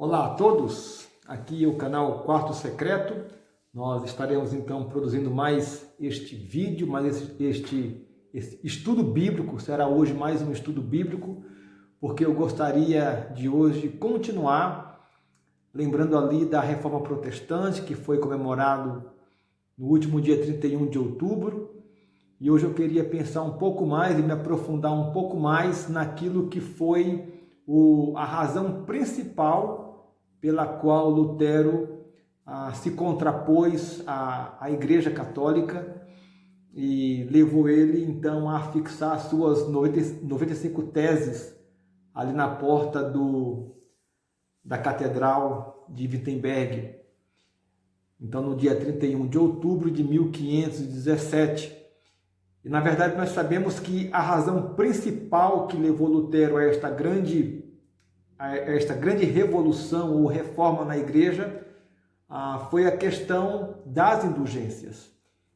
Olá a todos, aqui é o canal Quarto Secreto. Nós estaremos então produzindo mais este vídeo, mais este estudo bíblico. Será hoje mais um estudo bíblico, porque eu gostaria de hoje continuar lembrando ali da Reforma Protestante, que foi comemorado no último dia 31 de outubro. E hoje eu queria pensar um pouco mais e me aprofundar um pouco mais naquilo que foi a razão principal pela qual Lutero se contrapôs à Igreja Católica e levou ele então a fixar suas 95 teses ali na porta da Catedral de Wittenberg. Então no dia 31 de outubro de 1517. E na verdade nós sabemos que a razão principal que levou Lutero a esta grande revolução ou reforma na igreja foi a questão das indulgências.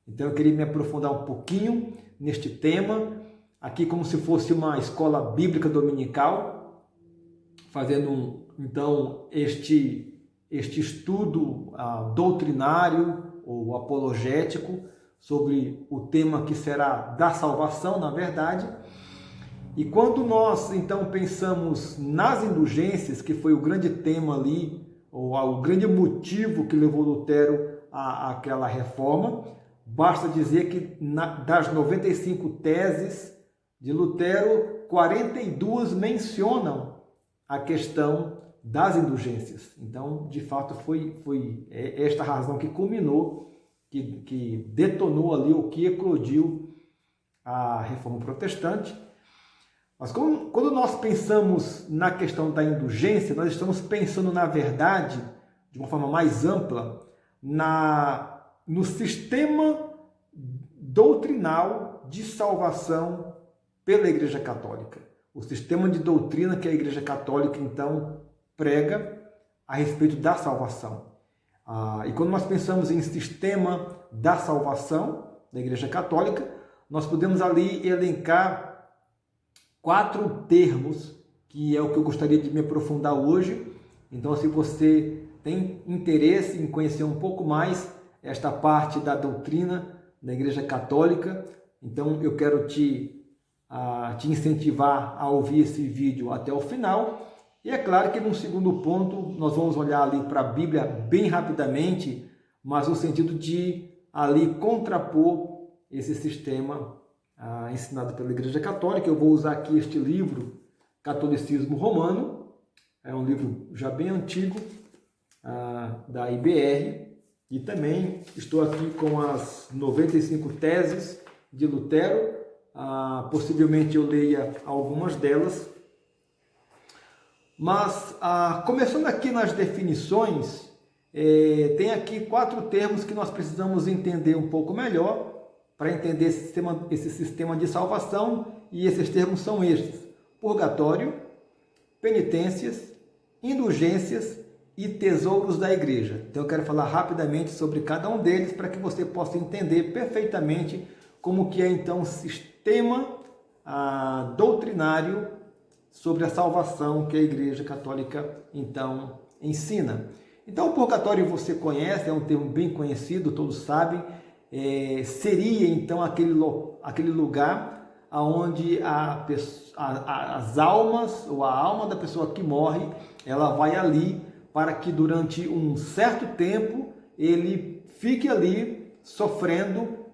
Então eu queria me aprofundar um pouquinho neste tema, aqui como se fosse uma escola bíblica dominical, fazendo então este estudo doutrinário ou apologético sobre o tema que será da salvação, na verdade. E quando nós, então, pensamos nas indulgências, que foi o grande tema ali, ou o grande motivo que levou Lutero àquela reforma, basta dizer que das 95 teses de Lutero, 42 mencionam a questão das indulgências. Então, de fato, foi esta razão que culminou, que detonou ali, o que eclodiu a Reforma Protestante. Mas quando nós pensamos na questão da indulgência, nós estamos pensando, na verdade, de uma forma mais ampla, no sistema doutrinal de salvação pela Igreja Católica. O sistema de doutrina que a Igreja Católica, então, prega a respeito da salvação. E quando nós pensamos em sistema da salvação da Igreja Católica, nós podemos ali elencar 4 termos, que é o que eu gostaria de me aprofundar hoje. Então, se você tem interesse em conhecer um pouco mais esta parte da doutrina da Igreja Católica, então eu quero te incentivar a ouvir esse vídeo até o final. E é claro que, num segundo ponto, nós vamos olhar ali para a Bíblia bem rapidamente, mas no sentido de ali contrapor esse sistema ensinado pela Igreja Católica. Eu vou usar aqui este livro, Catolicismo Romano, é um livro já bem antigo, da IBR, e também estou aqui com as 95 teses de Lutero. Possivelmente eu leia algumas delas. Mas, começando aqui nas definições, tem aqui 4 termos que nós precisamos entender um pouco melhor para entender esse sistema de salvação, e esses termos são estes: purgatório, penitências, indulgências e tesouros da igreja. Então eu quero falar rapidamente sobre cada um deles para que você possa entender perfeitamente como que é então o sistema doutrinário sobre a salvação que a Igreja Católica então ensina. Então o purgatório você conhece, é um termo bem conhecido, todos sabem. Seria então aquele lugar onde as almas, ou a alma da pessoa que morre, ela vai ali para que durante um certo tempo ele fique ali sofrendo,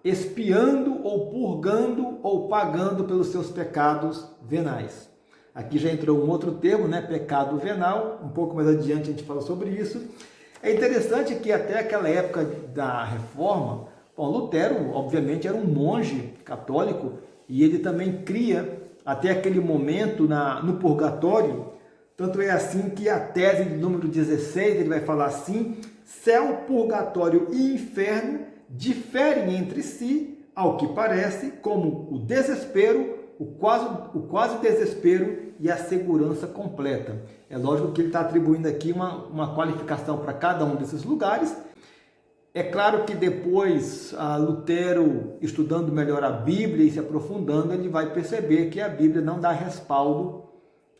expiando ou purgando ou pagando pelos seus pecados venais. Aqui já entrou um outro termo, né? Pecado venal. Um pouco mais adiante a gente fala sobre isso. É interessante que até aquela época da Reforma, Lutero, obviamente, era um monge católico, e ele também cria, até aquele momento, no purgatório. Tanto é assim que a tese de número 16, ele vai falar assim: céu, purgatório e inferno diferem entre si, ao que parece, como o desespero, o quase desespero e a segurança completa. É lógico que ele está atribuindo aqui uma qualificação para cada um desses lugares. É claro que depois, Lutero, estudando melhor a Bíblia e se aprofundando, ele vai perceber que a Bíblia não dá respaldo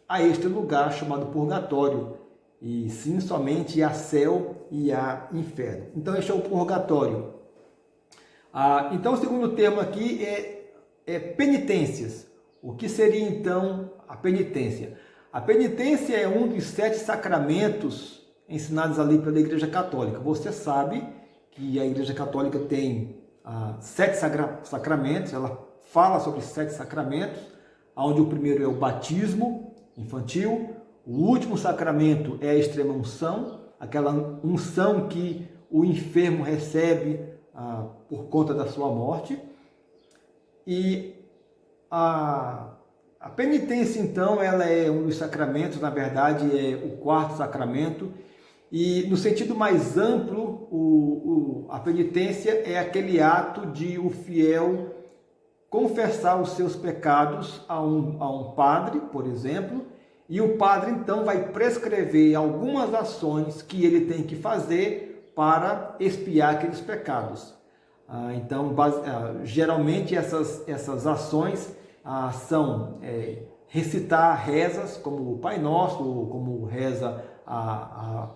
a este lugar chamado purgatório, e sim somente a céu e a inferno. Então este é o purgatório. Então o segundo termo aqui é penitências. O que seria então a penitência? A penitência é um dos 7 sacramentos ensinados ali pela Igreja Católica. Você sabe que a Igreja Católica tem 7 sacramentos, ela fala sobre 7 sacramentos, onde o primeiro é o batismo infantil, o último sacramento é a extrema unção, aquela unção que o enfermo recebe por conta da sua morte. E a penitência, então, ela é um dos sacramentos, na verdade é o 4º sacramento, e no sentido mais amplo, a penitência é aquele ato de o fiel confessar os seus pecados a um padre, por exemplo, e o padre então vai prescrever algumas ações que ele tem que fazer para expiar aqueles pecados. Então, geralmente essas ações são recitar rezas, como o Pai Nosso, como reza a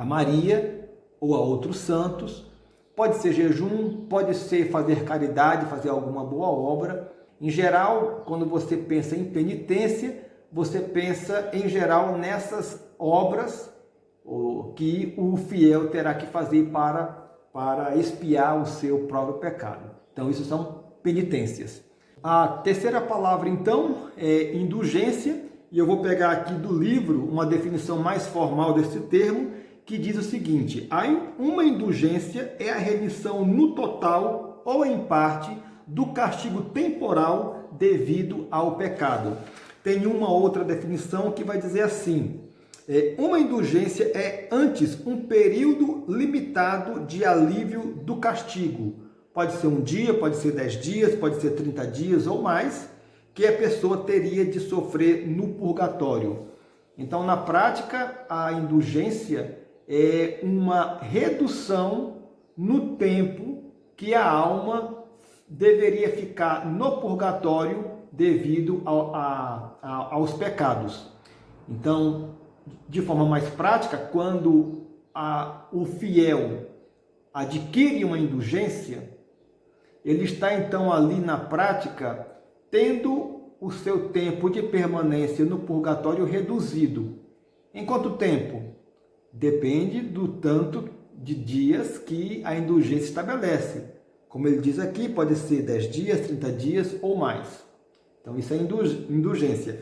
Maria ou a outros santos. Pode ser jejum, pode ser fazer caridade, fazer alguma boa obra. Em geral, quando você pensa em penitência, você pensa em geral nessas obras que o fiel terá que fazer para expiar o seu próprio pecado. Então, isso são penitências. A terceira palavra, então, é indulgência, e eu vou pegar aqui do livro uma definição mais formal desse termo, que diz o seguinte: uma indulgência é a remissão no total ou em parte do castigo temporal devido ao pecado. Tem uma outra definição que vai dizer assim: uma indulgência é antes um período limitado de alívio do castigo. Pode ser um dia, pode ser 10 dias, pode ser 30 dias ou mais, que a pessoa teria de sofrer no purgatório. Então, na prática, a indulgência é uma redução no tempo que a alma deveria ficar no purgatório devido aos pecados. Então, de forma mais prática, quando o fiel adquire uma indulgência, ele está então ali na prática tendo o seu tempo de permanência no purgatório reduzido. Em quanto tempo? Depende do tanto de dias que a indulgência estabelece. Como ele diz aqui, pode ser 10 dias, 30 dias ou mais. Então isso é indulgência.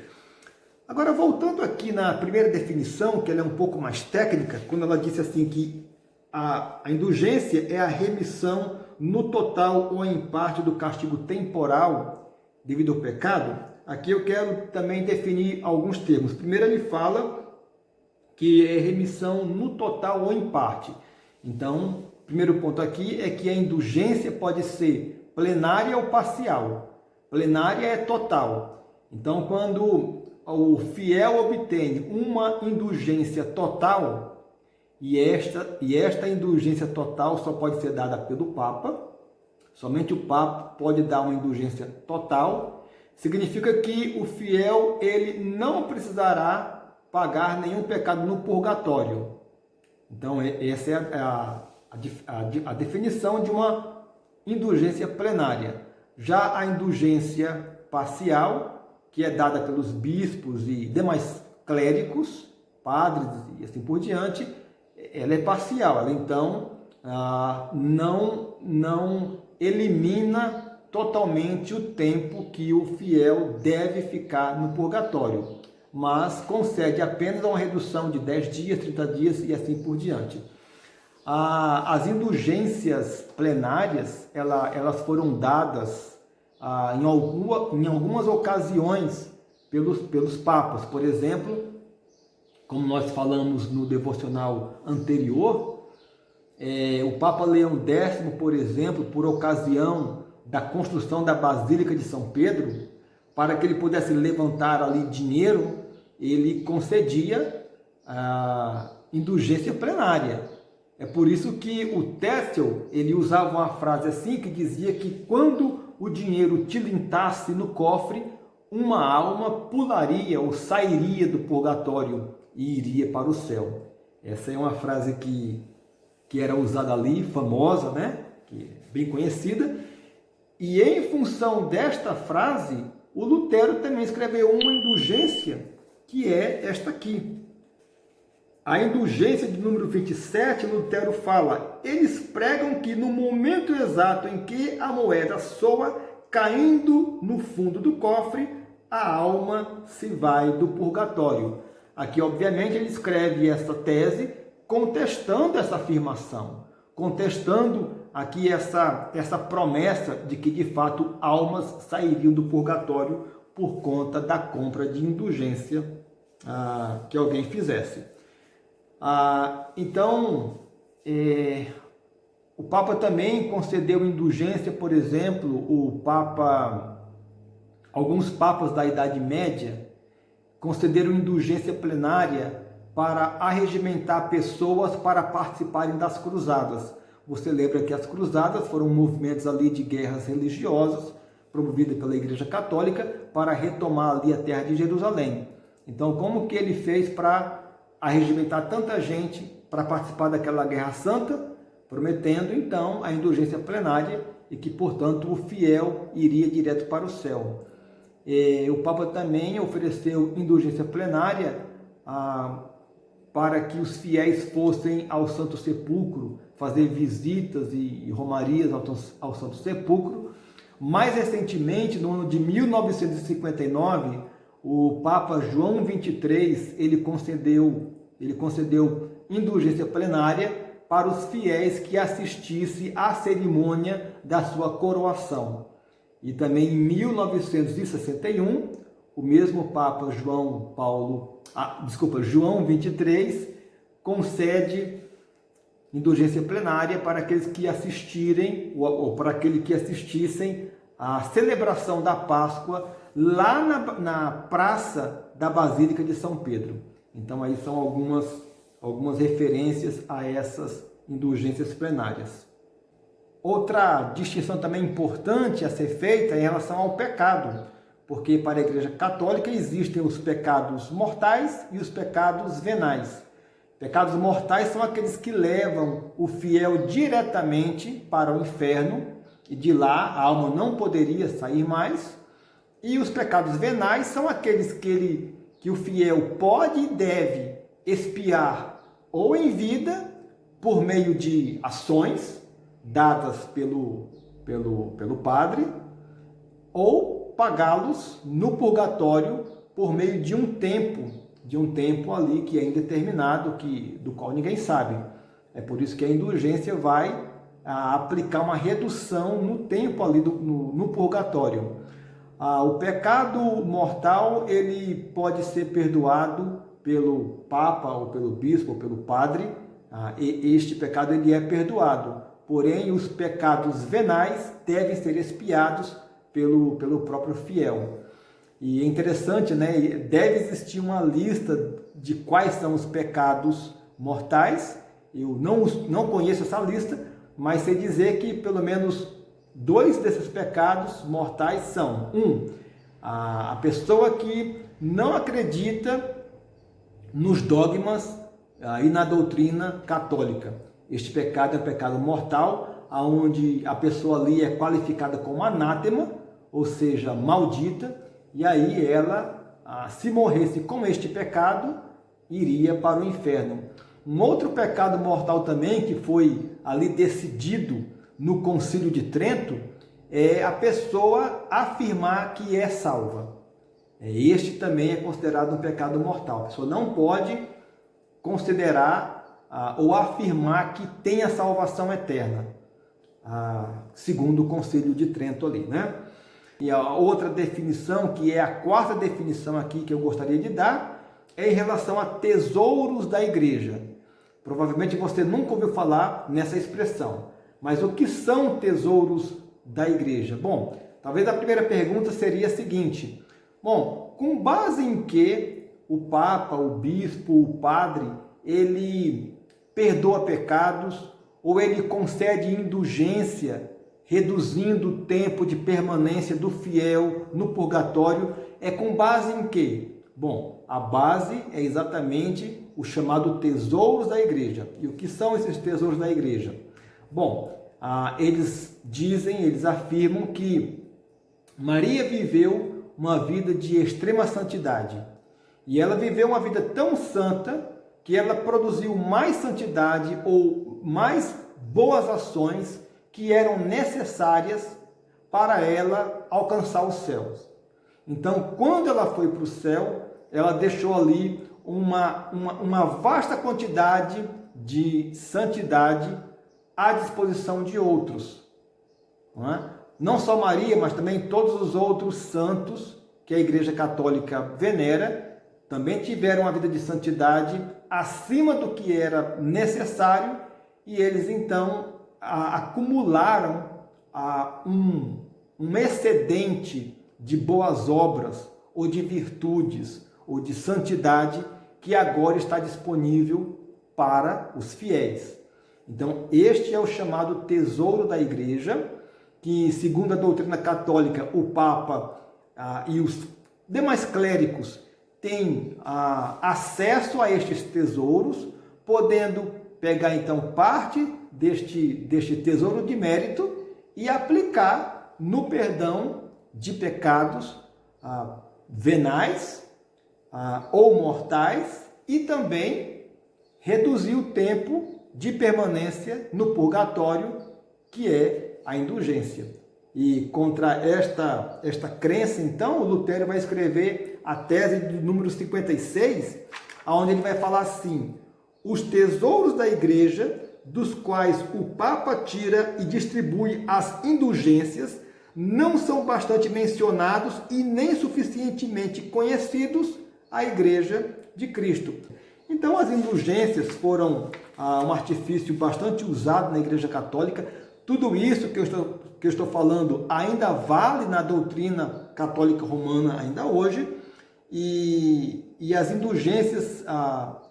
Agora, voltando aqui na primeira definição, que ela é um pouco mais técnica, quando ela disse assim que a indulgência é a remissão no total ou em parte do castigo temporal devido ao pecado, aqui eu quero também definir alguns termos. Primeiro ele fala que é remissão no total ou em parte. Então, o primeiro ponto aqui é que a indulgência pode ser plenária ou parcial. Plenária é total. Então, quando o fiel obtém uma indulgência total, e esta indulgência total só pode ser dada pelo Papa, somente o Papa pode dar uma indulgência total, significa que o fiel ele não precisará pagar nenhum pecado no purgatório. Então, essa é a definição de uma indulgência plenária. Já a indulgência parcial, que é dada pelos bispos e demais clérigos, padres e assim por diante, ela é parcial. Ela, então, não elimina totalmente o tempo que o fiel deve ficar no purgatório, mas concede apenas uma redução de 10 dias, 30 dias e assim por diante. As indulgências plenárias, elas foram dadas em algumas ocasiões pelos papas. Por exemplo, como nós falamos no devocional anterior, o Papa Leão X, por exemplo, por ocasião da construção da Basílica de São Pedro, para que ele pudesse levantar ali dinheiro, ele concedia a indulgência plenária. É por isso que o Técio, ele usava uma frase assim, que dizia que quando o dinheiro tilintasse no cofre, uma alma pularia ou sairia do purgatório e iria para o céu. Essa é uma frase que era usada ali, famosa, né? Que é bem conhecida. E em função desta frase, o Lutero também escreveu uma indulgência, que é esta aqui. A indulgência de número 27, Lutero fala: eles pregam que no momento exato em que a moeda soa, caindo no fundo do cofre, a alma se vai do purgatório. Aqui, obviamente, ele escreve essa tese contestando essa afirmação, contestando aqui essa promessa de que, de fato, almas sairiam do purgatório por conta da compra de indulgência que alguém fizesse. Então, o Papa também concedeu indulgência, por exemplo, alguns papas da Idade Média concederam indulgência plenária para arregimentar pessoas para participarem das cruzadas. Você lembra que as cruzadas foram movimentos ali de guerras religiosas promovidas pela Igreja Católica para retomar ali a terra de Jerusalém. Então, como que ele fez para arregimentar tanta gente para participar daquela guerra santa, prometendo então a indulgência plenária e que, portanto, o fiel iria direto para o céu. O Papa também ofereceu indulgência plenária para que os fiéis fossem ao Santo Sepulcro, fazer visitas e romarias ao Santo Sepulcro. Mais recentemente, no ano de 1959, o Papa João XXIII, ele concedeu indulgência plenária para os fiéis que assistissem à cerimônia da sua coroação. E também em 1961, o mesmo Papa João XXIII concede indulgência plenária para aqueles que assistissem à celebração da Páscoa lá na praça da Basílica de São Pedro. Então aí são algumas referências a essas indulgências plenárias. Outra distinção também importante a ser feita é em relação ao pecado, porque para a Igreja Católica existem os pecados mortais e os pecados venais. Pecados mortais são aqueles que levam o fiel diretamente para o inferno, e de lá a alma não poderia sair mais. E os pecados venais são aqueles que o fiel pode e deve expiar ou em vida, por meio de ações dadas pelo padre, ou pagá-los no purgatório por meio de um tempo ali que é indeterminado, do qual ninguém sabe. É por isso que a indulgência vai aplicar uma redução no tempo ali no purgatório. O pecado mortal, ele pode ser perdoado pelo Papa, ou pelo Bispo, ou pelo Padre. Este pecado ele é perdoado. Porém, os pecados venais devem ser expiados pelo próprio fiel. E é interessante, né? Deve existir uma lista de quais são os pecados mortais. Eu não conheço essa lista, mas sei dizer que pelo menos 2 desses pecados mortais são: a pessoa que não acredita nos dogmas e na doutrina católica. Este pecado é um pecado mortal, onde a pessoa ali é qualificada como anátema, ou seja, maldita, e aí ela, se morresse com este pecado, iria para o inferno. Um outro pecado mortal também, que foi ali decidido no Concílio de Trento, é a pessoa afirmar que é salva. Este também é considerado um pecado mortal. A pessoa não pode considerar ou afirmar que tem a salvação eterna, segundo o Concílio de Trento ali, né? E a outra definição, que é a 4ª definição aqui que eu gostaria de dar, é em relação a tesouros da igreja. Provavelmente você nunca ouviu falar nessa expressão, mas o que são tesouros da igreja? Bom, talvez a primeira pergunta seria a seguinte: com base em que o Papa, o Bispo, o Padre, ele perdoa pecados ou ele concede indulgência, reduzindo o tempo de permanência do fiel no purgatório é com base em quê? Bom, a base é exatamente o chamado tesouros da igreja. E o que são esses tesouros da igreja? Bom, eles dizem, eles afirmam que Maria viveu uma vida de extrema santidade. E ela viveu uma vida tão santa que ela produziu mais santidade ou mais boas ações que eram necessárias para ela alcançar os céus. Então, quando ela foi para o céu, ela deixou ali uma vasta quantidade de santidade à disposição de outros. Não é? Não só Maria, mas também todos os outros santos que a Igreja Católica venera, também tiveram uma vida de santidade acima do que era necessário, e eles então acumularam um excedente de boas obras, ou de virtudes, ou de santidade, que agora está disponível para os fiéis. Então, este é o chamado tesouro da igreja, que, segundo a doutrina católica, o Papa e os demais clérigos têm acesso a estes tesouros, podendo pegar então parte deste tesouro de mérito e aplicar no perdão de pecados venais ou mortais, e também reduzir o tempo de permanência no purgatório, que é a indulgência. E contra esta crença, então, o Lutero vai escrever a tese do número 56, onde ele vai falar assim: os tesouros da igreja, dos quais o Papa tira e distribui as indulgências, não são bastante mencionados e nem suficientemente conhecidos à Igreja de Cristo. Então, as indulgências foram um artifício bastante usado na Igreja Católica. Tudo isso que eu estou falando ainda vale na doutrina católica romana ainda hoje. E as indulgências,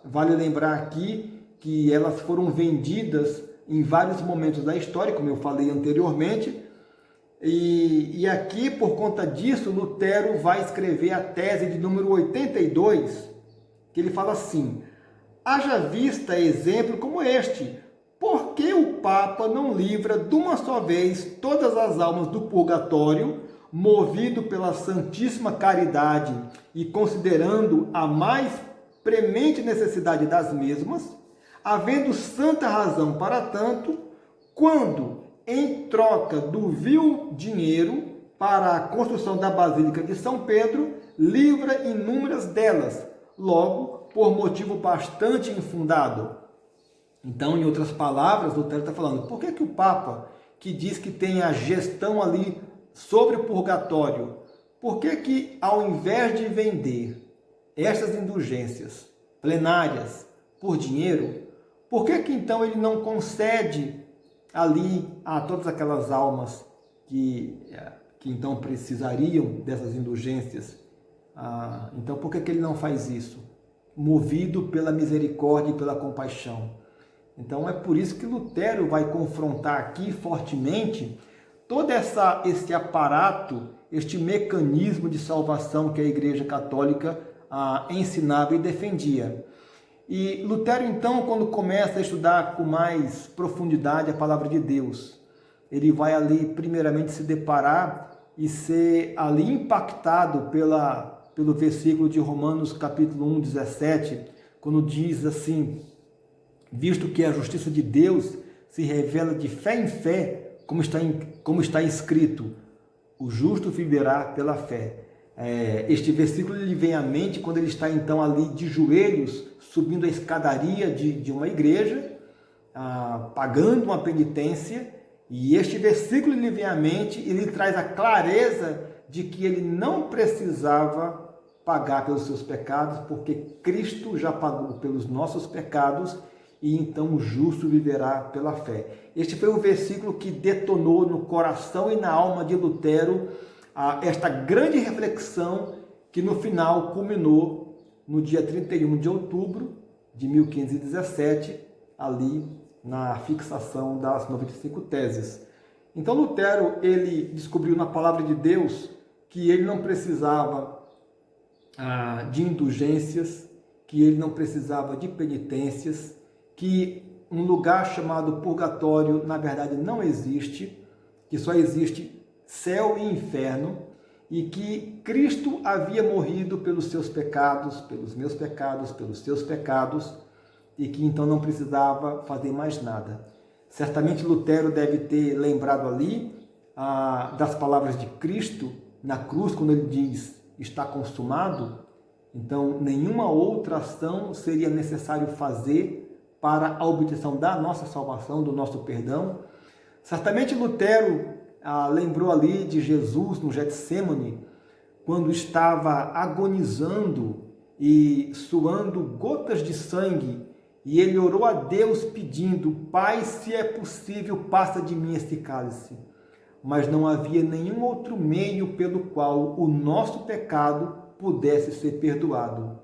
vale lembrar aqui que elas foram vendidas em vários momentos da história, como eu falei anteriormente. E aqui, por conta disso, Lutero vai escrever a tese de número 82, que ele fala assim: haja vista exemplo como este, por que o Papa não livra de uma só vez todas as almas do purgatório, movido pela santíssima caridade e considerando a mais premente necessidade das mesmas, havendo santa razão para tanto, quando, em troca do vil dinheiro para a construção da Basílica de São Pedro, livra inúmeras delas, logo por motivo bastante infundado. Então, em outras palavras, Lutero está falando, por que o Papa, que diz que tem a gestão ali sobre o purgatório, por que ao invés de vender estas indulgências plenárias por dinheiro, por que então ele não concede ali a todas aquelas almas que então precisariam dessas indulgências? Então, por que ele não faz isso? Movido pela misericórdia e pela compaixão. Então, é por isso que Lutero vai confrontar aqui fortemente todo esse aparato, este mecanismo de salvação que a Igreja Católica ensinava e defendia. E Lutero, então, quando começa a estudar com mais profundidade a palavra de Deus, ele vai ali, primeiramente, se deparar e ser ali impactado pelo versículo de Romanos, capítulo 1, 17, quando diz assim: visto que a justiça de Deus se revela de fé em fé, como está escrito, o justo viverá pela fé. Este versículo ele vem à mente quando ele está então ali de joelhos, subindo a escadaria de uma igreja, pagando uma penitência, e este versículo ele vem à mente, ele traz a clareza de que ele não precisava pagar pelos seus pecados, porque Cristo já pagou pelos nossos pecados, e então o justo viverá pela fé. Este foi o versículo que detonou no coração e na alma de Lutero esta grande reflexão que no final culminou no dia 31 de outubro de 1517, ali na fixação das 95 teses. Então Lutero, ele descobriu na palavra de Deus que ele não precisava de indulgências, que ele não precisava de penitências, que um lugar chamado purgatório, na verdade, não existe, que só existe céu e inferno, e que Cristo havia morrido pelos seus pecados, pelos meus pecados, pelos seus pecados, e que então não precisava fazer mais nada. Certamente Lutero deve ter lembrado ali das palavras de Cristo na cruz, quando ele diz, está consumado. Então, nenhuma outra ação seria necessário fazer para a obtenção da nossa salvação, do nosso perdão. Certamente Lutero lembrou ali de Jesus no Getsêmani, quando estava agonizando e suando gotas de sangue, e ele orou a Deus pedindo, Pai, se é possível, passa de mim este cálice. Mas não havia nenhum outro meio pelo qual o nosso pecado pudesse ser perdoado.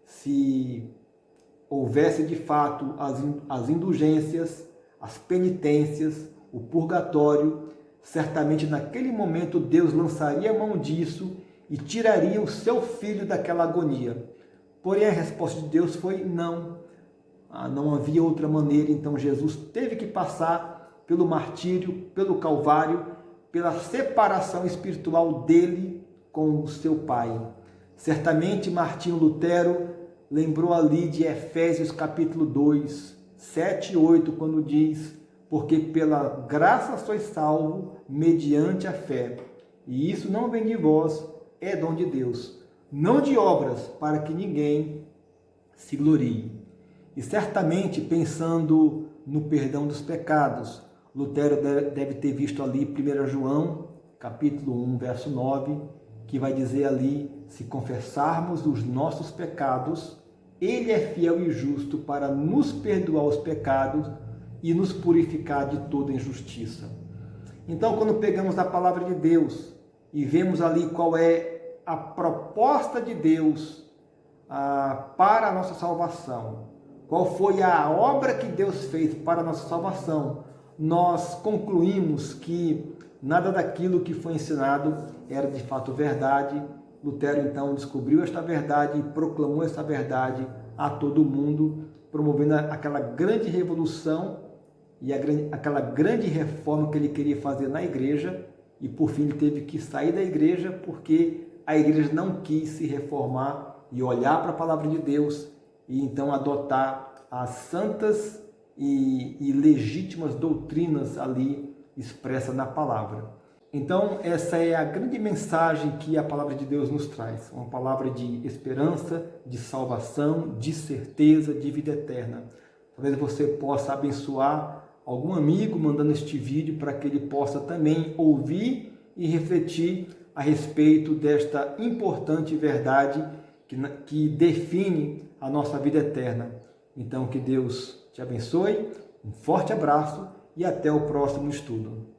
Se houvesse de fato as indulgências, as penitências, o purgatório, certamente naquele momento Deus lançaria a mão disso e tiraria o seu filho daquela agonia. Porém, a resposta de Deus foi não. Não havia outra maneira, então Jesus teve que passar pelo martírio, pelo Calvário, pela separação espiritual dele com o seu Pai. Certamente Martinho Lutero lembrou ali de Efésios capítulo 2, 7 e 8, quando diz, porque pela graça sois salvos mediante a fé, e isso não vem de vós, é dom de Deus, não de obras, para que ninguém se glorie. E certamente, pensando no perdão dos pecados, Lutero deve ter visto ali 1 João, capítulo 1, verso 9, que vai dizer ali, se confessarmos os nossos pecados, Ele é fiel e justo para nos perdoar os pecados e nos purificar de toda injustiça. Então, quando pegamos a palavra de Deus e vemos ali qual é a proposta de Deus para a nossa salvação, qual foi a obra que Deus fez para a nossa salvação, nós concluímos que nada daquilo que foi ensinado era de fato verdade. Lutero então descobriu esta verdade e proclamou esta verdade a todo mundo, promovendo aquela grande revolução e aquela grande reforma que ele queria fazer na igreja, e por fim ele teve que sair da igreja porque a igreja não quis se reformar e olhar para a palavra de Deus e então adotar as santas e legítimas doutrinas ali expressas na palavra. Então essa é a grande mensagem que a palavra de Deus nos traz, uma palavra de esperança, de salvação, de certeza, de vida eterna. Talvez você possa abençoar algum amigo mandando este vídeo para que ele possa também ouvir e refletir a respeito desta importante verdade que define a nossa vida eterna. Então, que Deus te abençoe, um forte abraço e até o próximo estudo.